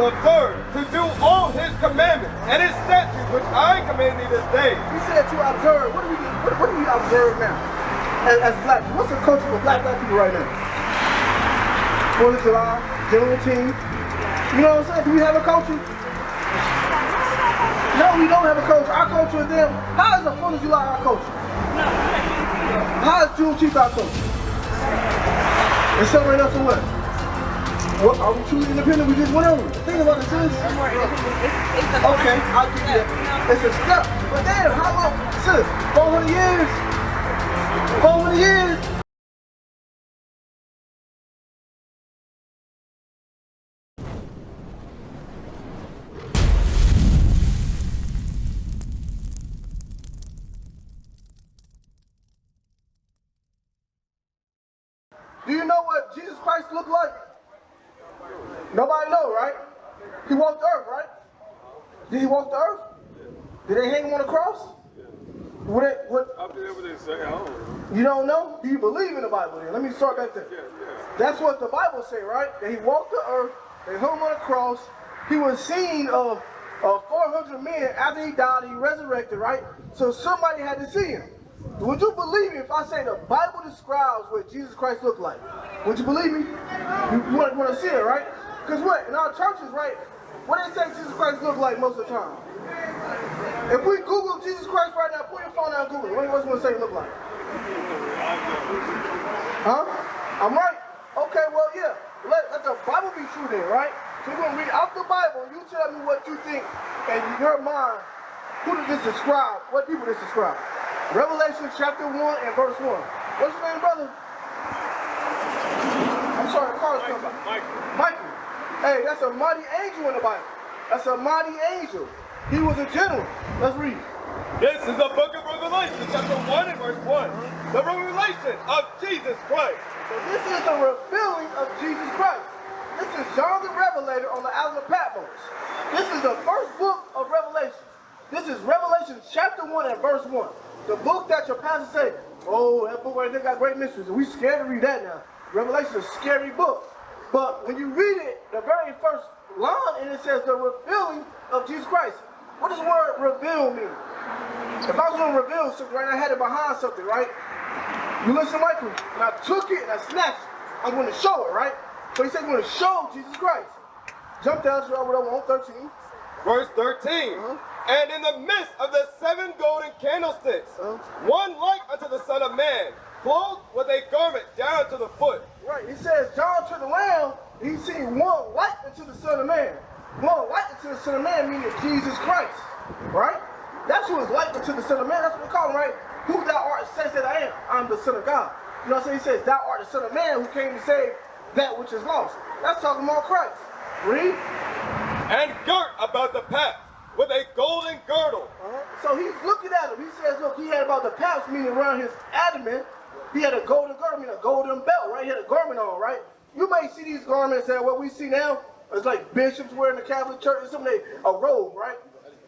to observe, to do all his commandments and his statutes, which I command thee this day. He said to observe. What do we observe now? As black people, what's the culture for black people right now? 4th of July, Juneteenth. You know what I'm saying? Do we have a culture? No, we don't have a culture. Our culture is them. How is the 4th of July our culture? How is Juneteenth our culture? And celebrate us for what? What, are we truly independent? We just went over it. Think about it, sis. Okay, I'll give you that. It's a step. But damn, how long? Sis, 400 years. 400 years. Do you know what Jesus Christ looked like? Nobody know, right? He walked the earth, right? Did he walk the earth? Did they hang him on the cross? What? I'll be able to say, I don't know. You don't know? Do you believe in the Bible then? Let me start back there. Yeah. That's what the Bible say, right? That he walked the earth, they hung him on the cross. He was seen of 400 men after he died, he resurrected, right? So somebody had to see him. Would you believe me if I say the Bible describes what Jesus Christ looked like? Would you believe me? You want to see it, right? Because what? In our churches, right? What do they say Jesus Christ looked like most of the time? If we Google Jesus Christ right now, put your phone out and Google it. What do you want to say he looked like? Huh? I'm right? Okay, well, yeah. Let the Bible be true then, right? So we're going to read out the Bible. You tell me what you think in your mind. Who does this describe? What people does this describe? Revelation chapter 1 and verse 1. What's your name, brother? I'm sorry, the car's coming by. Michael. Hey, that's a mighty angel in the Bible. That's a mighty angel. He was a general. Let's read. This is the book of Revelation, chapter 1 and verse 1. The revelation of Jesus Christ. So this is the revealing of Jesus Christ. This is John the Revelator on the island of Patmos. This is the first book of Revelation. This is Revelation chapter 1 and verse 1. The book that your pastor say, oh, that book right there got great mysteries, and we scared to read that now. Revelation is a scary book. But when you read it, the very first line in it says the revealing of Jesus Christ. What does the word reveal mean? If I was going to reveal something, right, I had it behind something, right? You listen, Michael, and I took it and I snatched it. I'm going to show it, right? So he said, I'm going to show Jesus Christ. Jump down to over 113. Verse 13. And in the midst of the 7 golden candlesticks, one like unto the Son of Man, clothed with a garment down to the foot. Right, he says, John turned around, and he seen one like unto the Son of Man. One like unto the Son of Man, meaning Jesus Christ, right? That's who is like unto the Son of Man. That's what we call him, right? Who thou art says that I am. I'm the Son of God. You know what I'm saying? He says, thou art the Son of Man who came to save that which is lost. That's talking about Christ. Read. And girt about the path with a golden girdle. So he's looking at him. He says, look, he had about the paps, meaning around his abdomen. He had a golden girdle, meaning a golden belt, right? He had a garment on, right? You may see these garments that what we see now is like bishops wearing the Catholic Church or something, a robe, right?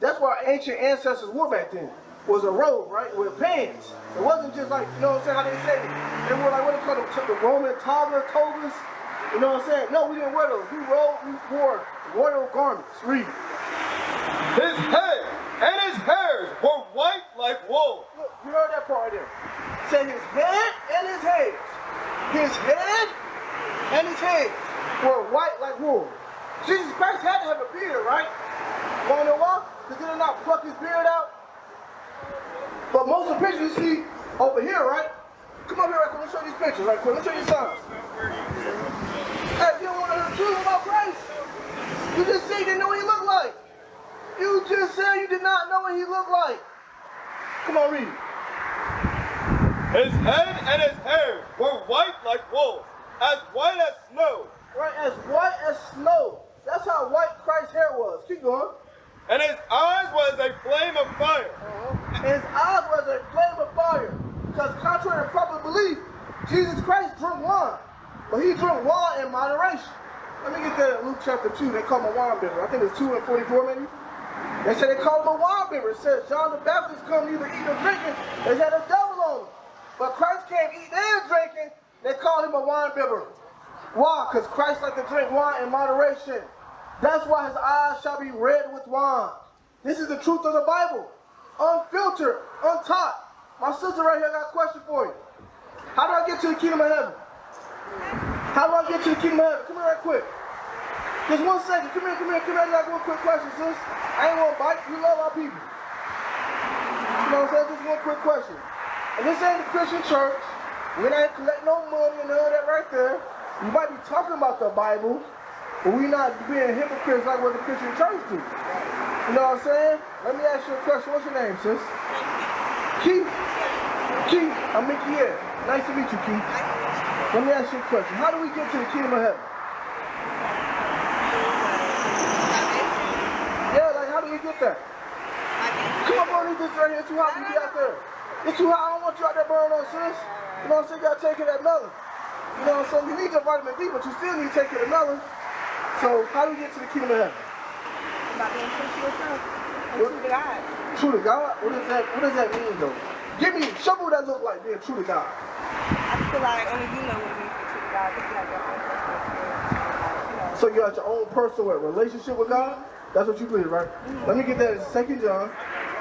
That's what our ancient ancestors wore back then, was a robe, right? With pants. It wasn't just like, you know what I'm saying, how they say it. They were like, what they call them, the Roman togas. You know what I'm saying? No, we didn't wear those. We wore royal garments. Read. His head and his hairs were white like wool. Look, you heard that part right there. Say his head and his hairs. His head and his hairs were white like wool. Jesus Christ had to have a beard, right? You wanna know why? Because he did not pluck his beard out. But most of the pictures you see over here, right? Come over here right quick. Let me show you these pictures right quick. Let me show you signs. Hey, you don't want to hear the truth about Christ? You just said you didn't know what he looked like. You just said you did not know what he looked like. Come on, read it. His head and his hair were white like wool, as white as snow. Right, as white as snow. That's how white Christ's hair was. Keep going. And his eyes was a flame of fire. And his eyes was a flame of fire. Because contrary to proper belief, Jesus Christ drank wine. But he drank wine in moderation. Let me get that in Luke chapter 2. They call him a wine bibber. I think it's 2 and 44 maybe. They say they call him a wine bibber. It says John the Baptist come neither eating nor drinking. They had a devil on him. But Christ came eating and drinking. They call him a wine bibber. Why? Because Christ liked to drink wine in moderation. That's why his eyes shall be red with wine. This is the truth of the Bible. Unfiltered, untaught. My sister right here got a question for you. How do I get to the kingdom of heaven? How do I get to the kingdom of heaven? Come here right quick. Just 1 second. Come here. I got one quick question, sis. I ain't gonna bite. We love our people. You know what I'm saying? Just one quick question. And this ain't a Christian church. We ain't collecting no money and all that right there. We might be talking about the Bible, but we not being hypocrites like what the Christian church do. You know what I'm saying? Let me ask you a question. What's your name, sis? Keith. Keith, I'm Mickey here. Nice to meet you, Keith. Let me ask you a question. How do we get to the kingdom of heaven? Yeah, like how do we get there? Come on, bro, this right here. It's too hot to be out there. It's too hot. I don't want you out there burning on, sis. You know what I'm saying? You gotta take care of that melon. You know what I'm saying? You need your vitamin D, but you still need to take care of the melon. So how do we get to the kingdom of heaven? About being true to yourself and true to God. True to God? What does that mean though? Show me what that look like being true to God. I feel like only you know what it means to be true to God. I think you have your own personal experience. So you got your own personal relationship with God? That's what you believe, right? Mm-hmm. Let me get that in 2 John,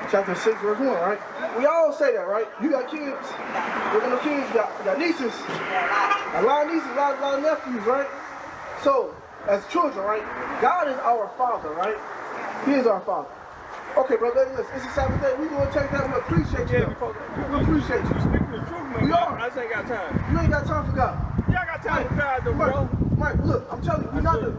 chapter 6, verse 1, right? We all say that, right? You got kids. You got no kids, you got nieces. A lot of nieces, a lot of nephews, right? So, as children, right? God is our Father, right? He is our Father. Okay, bro, listen, it's a Sabbath day. We gonna take that. We appreciate you. We appreciate you. Speaking the truth, man. We are. I just ain't got time. You ain't got time for God. Yeah, I got time for God, though, bro. Mike, look, I'm telling you, we not the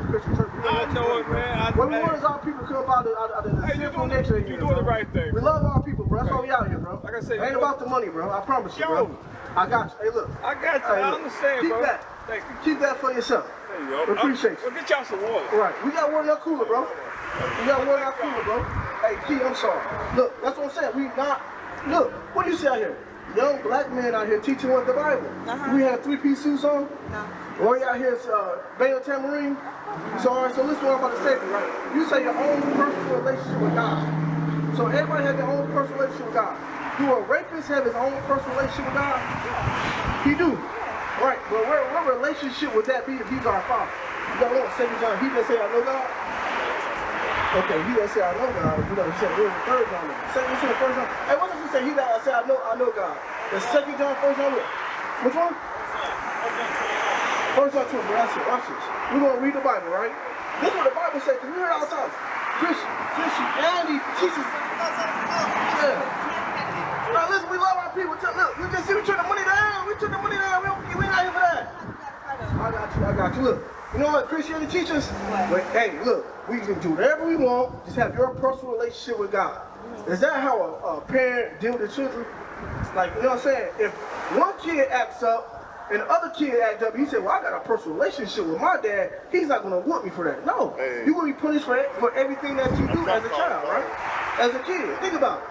Christian church. I know it, man. What we want is our people to come out of the sinful nature. You doing the right thing. We love our people, bro. That's why we out here, bro. Like I said, it ain't about the money, bro. I promise you, bro. I got you. Hey, look. I got you. I understand, bro. Keep that. Thank you. Keep that for yourself. There you go. We appreciate you. Well, get y'all some water. Right. We got water in our cooler, bro. We got water in our cooler, bro. Hey, Key, I'm sorry. Look, that's what I'm saying. We not. Look, what do you see out here? Young black men out here teaching what the Bible. We have 3-piece suits on. Or you out here is Baal Tamarine. So, all right, so listen to what I'm about to say to you, right? You say your own personal relationship with God. So everybody has their own personal relationship with God. Do a rapist have his own personal relationship with God? He do. Right, but what relationship would that be if he's our Father? You don't want 2 John, he didn't say I know God? Okay, he didn't say I know God. You know, he said it was the 3rd John. Listen to 1 John. Hey, what does he say? He that I say I know God. The 2 John, 1 John, which one? 1 John 2, bro, that's it. Watch this. We're going to read the Bible, right? This is what the Bible says, because we hear it all the time. Christianity teaches. Yeah. Now listen, we love our people. Look, you just see we turn the money down. We turn the money down. We not here for that. I got you. Look, you know what Christianity teaches? But hey, look, we can do whatever we want. Just have your personal relationship with God. Is that how a parent deal with their children? Like, you know what I'm saying? If one kid acts up and the other kid acts up, he said, well, I got a personal relationship with my dad. He's not going to whoop me for that. No, you're going to be punished for everything that you do as a child, right? As a kid. Think about it.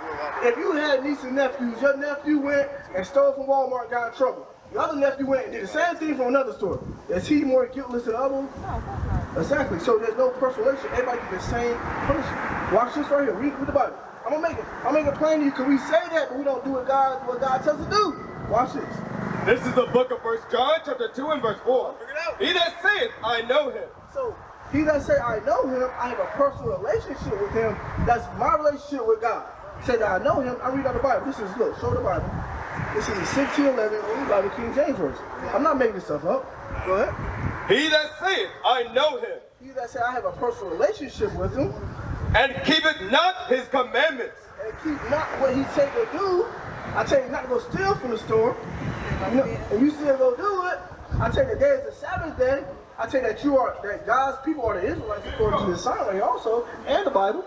If you had nieces and nephews, your nephew went and stole from Walmart and got in trouble. The other nephew went and did the same thing from another store. Is he more guiltless than the other one? No. Exactly. So there's no personal relationship. Everybody gets the same punishment. Watch this right here. Read the Bible. I'm gonna make it plain to you because we say that, but we don't do what God tells us to do. Watch this. This is the book of 1 John, chapter 2 and verse 4. He that saith, I know him. So he that say, I know him, I have a personal relationship with him. That's my relationship with God. Say that I know him, I read out the Bible. This is, look, show the Bible. This is the 1611 Old Bible King James Version. I'm not making this stuff up. Go ahead. He that saith, I know him. He that say, I have a personal relationship with him. And keepeth not his commandments. And keep not what he say to do. I tell you not to go steal from the store. You know, and you still go do it. I tell you the day is the Sabbath day. I tell you that God's people are the Israelites according to the sign right here also, and the Bible.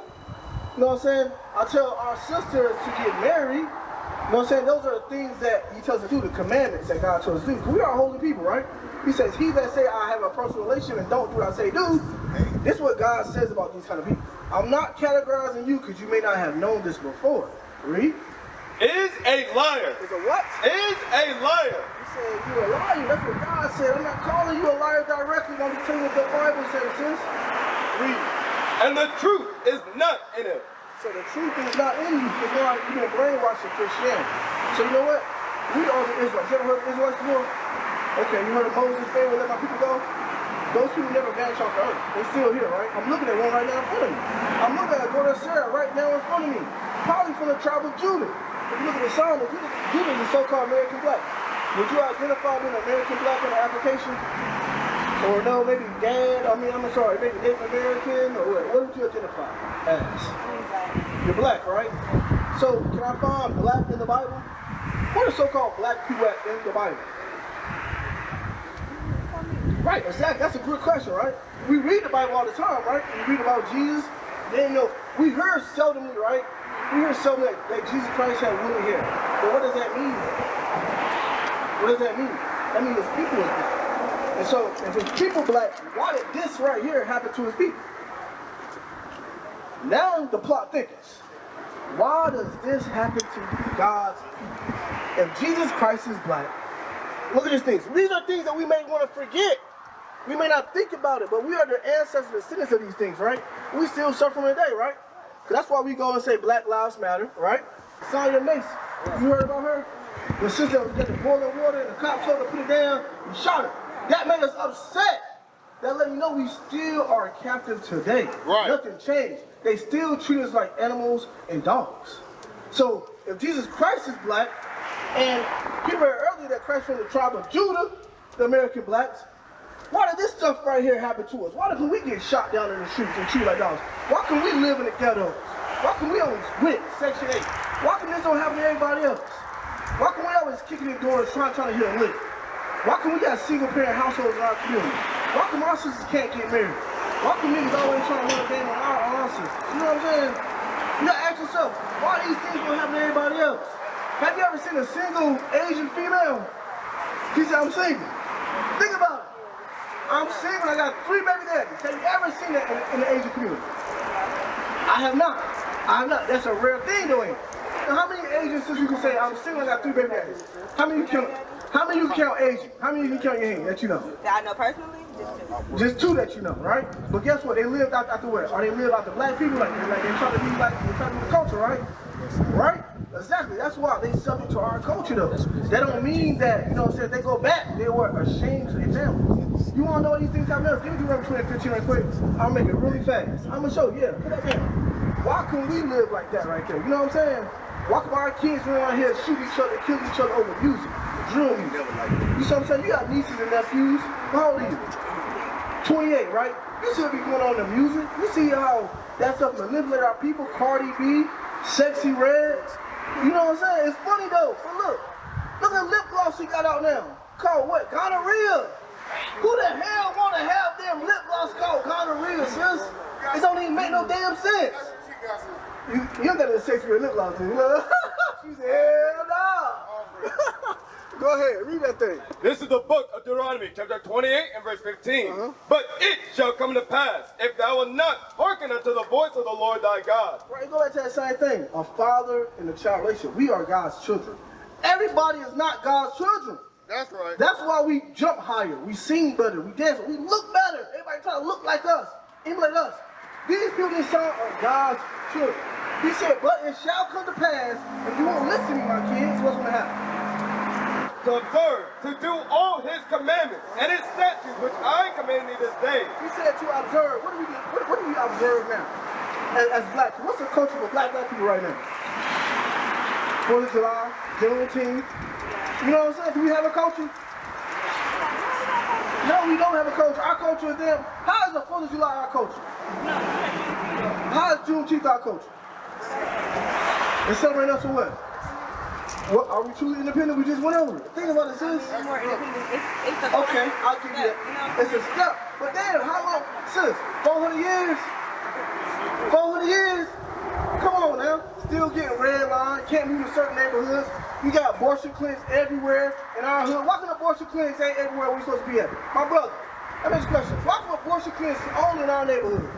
You know what I'm saying? I tell our sisters to get married. You know what I'm saying? Those are the things that he tells us to do, the commandments that God tells us to do. We are holy people, right? He says, he that say I have a personal relationship and don't do what I say do. This is what God says about these kind of people. I'm not categorizing you because you may not have known this before. Read. Is a liar. Is a what? Is a liar. He said, you're a liar. That's what God said. I'm not calling you a liar directly. I'm just telling you what the Bible says, sis. Read. And the truth is not in him. So the truth is not in you because now you've been brainwashed in Christianity. So you know what? We are the Israelites. You ever heard of Israelites before? Okay, you heard of Moses' family, let my people go? Those people never vanished off the earth. They're still here, right? I'm looking at one right now in front of me. I'm looking at a daughter of Sarah right now in front of me. Probably from the tribe of Judah. If you look at the sign, Judah is the so-called American black. Would you identify with an American black on the application? Or no, maybe maybe Native American, or what? What would you identify as? You're black, right? So, can I find black in the Bible? What are so-called black people in the Bible? Right, exactly. That's a good question, right? We read the Bible all the time, right? We read about Jesus. Then, we hear seldomly, right? We hear seldomly that Jesus Christ had woolly hair. But what does that mean? What does that mean? That means his people is black. And so, if his people black, why did this right here happen to his people? Now the plot thickens. Why does this happen to God's people? If Jesus Christ is black, look at these things. These are things that we may want to forget. We may not think about it, but we are the ancestors, descendants of these things, right? We still suffer today, right? Because that's why we go and say Black Lives Matter, right? Sonya Mason, you heard about her? The sister was getting boiling water and the cop told her to put it down and shot her. That made us upset. That let you know we still are captive today. Right. Nothing changed. They still treat us like animals and dogs. So if Jesus Christ is black, and you heard earlier that Christ from the tribe of Judah, the American blacks, why did this stuff right here happen to us? Why can we get shot down in the streets and treated like dogs? Why can we live in the ghettos? Why can we always win Section 8? Why can this don't happen to everybody else? Why can we always kicking in doors trying to hit a lick? Why can we got single parent households in our community? Why come our sisters can't get married? Why can niggas always trying to win a game on our sisters? You know what I'm saying? You gotta ask yourself, why these things don't happen to everybody else? Have you ever seen a single Asian female? She said, I'm single. Think about it. I'm single, I got 3 baby daddies. Have you ever seen that in the Asian community? I have not. That's a rare thing though, ain't it? Now, how many Asian sisters you can say, I'm single, I got 3 baby daddies? How many you can count Asian? How many you can count your hand that you know? That I know personally? Just 2 that you know, right? But guess what? They lived out the what? Or they lived out the black people like they try to be like they try to be the culture, right? Right? Exactly. That's why they subject to our culture though. That don't mean that, if they go back, they were ashamed to their families. You wanna know what these things happen? Give me Deuteronomy 20:15 right quick. I'll make it really fast. I'm gonna show you, yeah, put that down. Why can we live like that right there? You know what I'm saying? Why can our kids run around here shoot each other, kill each other over music, drill music? You see what I'm saying? You got nieces and nephews. How old are you? 28, right? You should be going on the music. You see how that stuff manipulated our people, Cardi B, Sexy Red. You know what I'm saying? It's funny though, but look at the lip gloss she got out now. Called what? Gonorrhea. Who the hell wanna have them lip gloss called gonorrhea, sis? It don't even make no damn sense. You don't got a Sexy Red lip gloss, do you? She said, hell no. Go ahead, read that thing. This is the book of Deuteronomy, chapter 28 and verse 15. But it shall come to pass, if thou wilt not hearken unto the voice of the Lord thy God. Right, go back to that same thing. A father and a child relationship. We are God's children. Everybody is not God's children. That's right. That's why we jump higher, we sing better, we dance, we look better. Everybody try to look like us, emulate us. These people in song are God's children. He said, but it shall come to pass, if you won't listen to me, my kids, what's going to happen? To observe, to do all his commandments and his statutes which I command thee this day. He said to observe. What do we observe now as black people? What's the culture for black people right now? 4th of July, Juneteenth. You know what I'm saying? Do we have a culture? No, we don't have a culture. Our culture is them. How is the 4th of July our culture? How is Juneteenth our culture? They celebrate us for what? What, are we truly independent? We just went over it. Think about it, sis. More independent. It's a Okay, I'll give you that. It's a step. But damn, how long? Sis, 400 years? 400 years? Come on now. Still getting red line, can't move to certain neighborhoods. You got abortion clinics everywhere in our hood. Why can abortion clinics ain't everywhere we're supposed to be at? My brother, let me ask you a question. Why come abortion clinics only in our neighborhoods?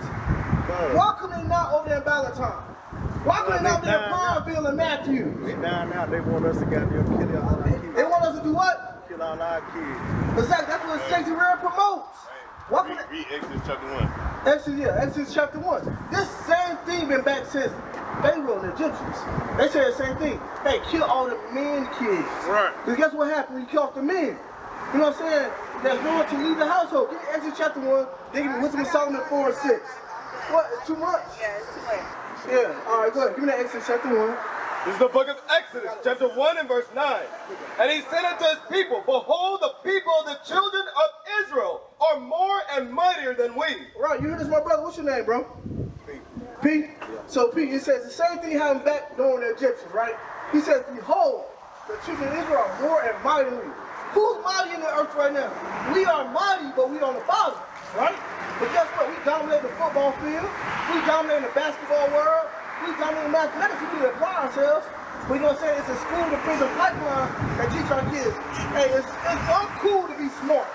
Why come they not over there in Ballantyne? Why come they not there in Pineville and Matthews? They down now, they want us to goddamn kill all our kids. They want us to do what? Kill all our kids. Exactly, that's what Sexy Red promotes. Why can Read Exodus chapter 1. Exodus chapter 1. This same thing been back since Pharaoh and the Egyptians. They say the same thing. Hey, kill all the men kids. Right. Because guess what happened when you kill off the men? You know what I'm saying? There's no one to lead the household. Give me Exodus chapter 1, then give me Wisdom of Solomon 4 and 6. What? It's too much? Yeah, it's too much. Yeah. All right, go ahead. Give me that Exodus chapter 1. This is the book of Exodus, chapter 1 and verse 9. And he said unto his people, behold, the people of the children of Israel are more and mightier than we. Right, you hear this, my brother? What's your name, bro? Pete? So Pete, it says the same thing happened back during the Egyptians, right? He says, behold, the children of Israel are more and mighty than we. Who's mighty in the earth right now? We are mighty, but we don't the Father, right? But guess what? We dominate the football field. We dominate the basketball world. We dominate mathematics. We need to apply ourselves. But you know what I'm saying? It's a school to prison pipeline that teach our kids. Hey, it's uncool to be smart.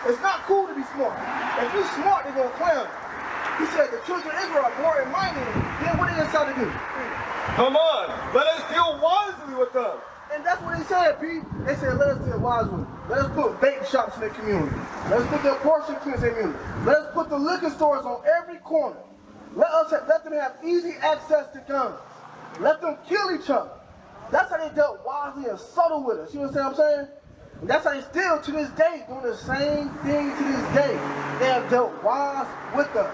It's not cool to be smart. If you're smart, they're going to clown you. He said the children of Israel are more and mighty. Then what did they decide to do? Come on, let us deal wisely with them. And that's what they said, Pete. They said, let us deal wisely. Let us put bait shops in the community. Let us put the abortion clinics in the community. Let us put the liquor stores on every corner. Let them have easy access to guns. Let them kill each other. That's how they dealt wisely and subtle with us. You know what I'm saying? And that's how they still, to this day, doing the same thing to this day. They have dealt wise with us.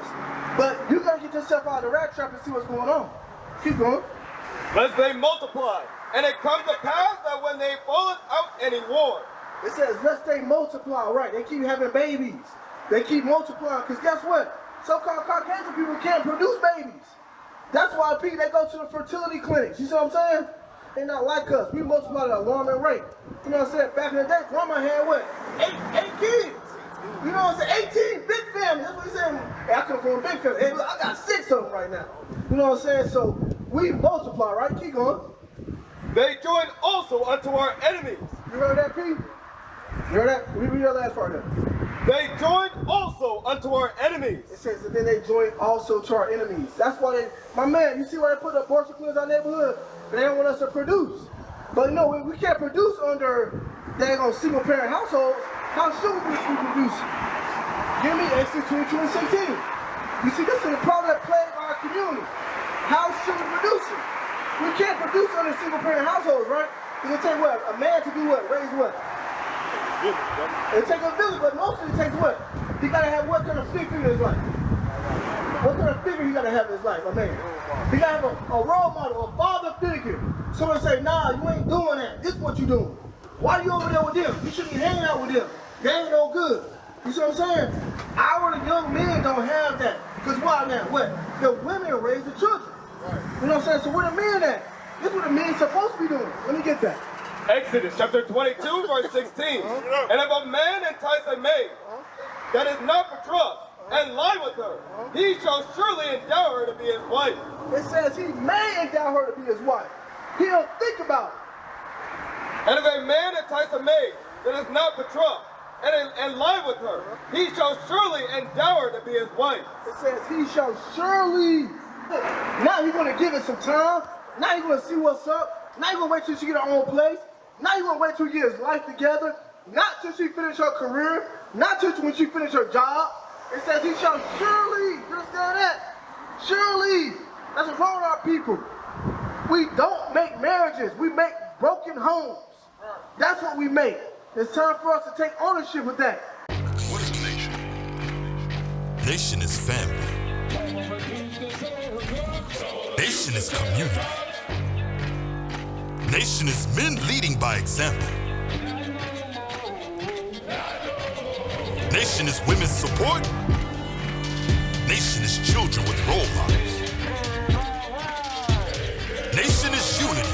But you got to get yourself out of the rat trap and see what's going on. Keep going. Lest they multiply. And it comes to pass that when they fall out any war. It says, lest they multiply, right? They keep having babies. They keep multiplying, because guess what? So-called Caucasian people can't produce babies. That's why, Pete, they go to the fertility clinics. You see what I'm saying? They're not like us. We multiply at an alarming rate. You know what I'm saying? Back in the day, grandma had what? Eight kids. You know what I'm saying? 18, big family. That's what he's saying. Hey, I come from a big family. Hey, look, I got 6 of them right now. You know what I'm saying? So we multiply, right? Keep going. They join also unto our enemies. You heard that, Pete? You heard that? Read the last part there. They join also unto our enemies. It says that then they join also to our enemies. That's why they, my man, you see why they put abortion clinics in our neighborhood? They don't want us to produce. But you know, we can't produce under daggone single parent households. How should we be producing? Give me Exodus 22 and 16. You see, this is the problem that plagues our community. How should we produce it? We can't produce under single parent households, right? Because it takes what? A man to do what? Raise what? It takes a village, but mostly it takes what? He gotta have what kind of figure in his life? What kind of figure he gotta have in his life, a man? He gotta have a role model, a father figure. Someone say, nah, you ain't doing that. This is what you doing. Why are you over there with them? You shouldn't be hanging out with them. They ain't no good. You see what I'm saying? Our young men don't have that. Because why now? What? The women raise the children. You know what I'm saying? So where the men at? This is what the men supposed to be doing. Let me get that. Exodus chapter 22, verse 16. And if a man entice a maid that is not betrothed and lie with her, he shall surely endow her to be his wife. It says he may endow her to be his wife. He'll think about it. And if a man entice a maid that is not betrothed and lie with her, he shall surely endow her to be his wife. It says he shall surely. Now he's going to give it some time. Now he's going to see what's up. Now he's going to wait till she get her own place. Now he's going to wait till he get his life together. Not till she finish her career. Not till when she finish her job. It says he shall surely. You understand that? Surely. That's what's wrong with our people. We don't make marriages. We make broken homes. That's what we make. It's time for us to take ownership with that. What is a nation? Nation is family. Nation is community. Nation is men leading by example. Nation is women's support. Nation is children with role models. Nation is unity.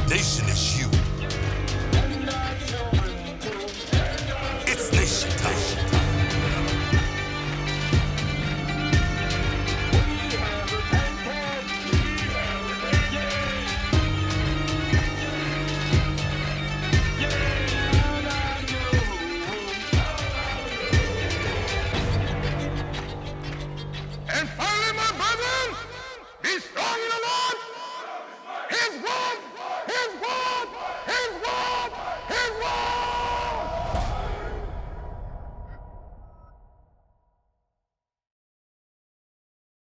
Nation is you. It's nation time. And finally, my brethren, be strong in the Lord, His word.